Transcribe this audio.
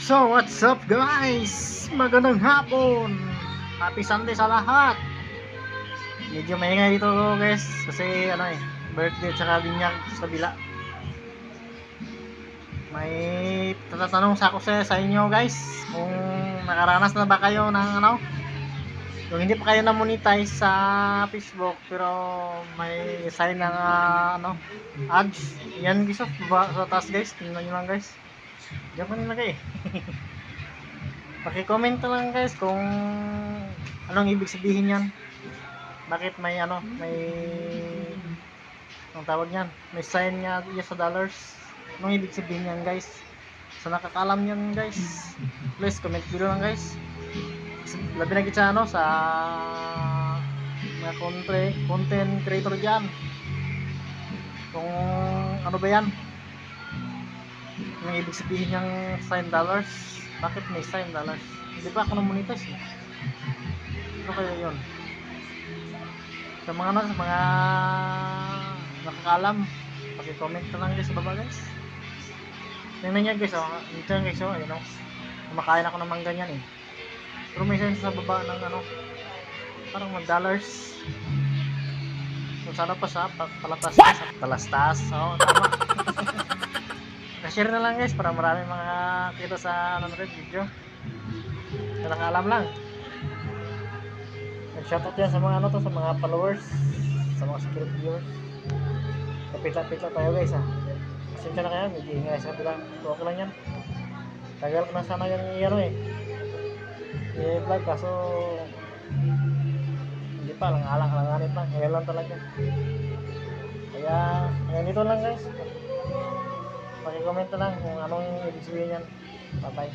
So what's up guys? Magandang hapon. Happy Sunday sa lahat. Medyo maingay dito guys kasi birthday at saka binyag sa kabila. May tatanong sa ako sa inyo guys, kung nakaranas na ba kayo ng kung hindi pa kayo na monetize sa Facebook pero may sign ng ads. Yan guys, sa taas guys, tingnan nyo lang guys. Diyan ko nilagay paki-comment lang guys kung anong ibig sabihin yan. Bakit may ang tawag niyan, may sign nga sa dollars. Anong ibig sabihin yan guys? Sa nakakalam yan guys, please comment below lang guys. Labi na kita sa mga content creator dyan, kung ano ba yan, anong ibig sabihin yung sign dollars. Bakit may sign dollars? Hindi pa ako na-monetize eh. Ano kaya yun? Sa mga nakakalam, paki-comment na lang guys sa baba guys. Tingnan nyo guys, ito yung guys, kumakain ako naman ganyan eh. Pero may sign sa baba ng parang mga dollars. Kung sana pa sa palastas. Oo, tama. Na-share na lang guys para marami mga kita sa video. Nakakaalam lang. Nag-shoutout yan sa mga sa mga followers, sa mga secret viewers. Kapitla-pitla tayo guys Pasensya na kayo, medyo ingay sa kabila. Okay lang yan. Tagal ko na sana yung i-vlog kaso hindi pa, alanganit lang. Ngayon lang talaga. Kaya dito lang guys. Paki-comment na lang kung anong ibig sabihin yan. Bye bye.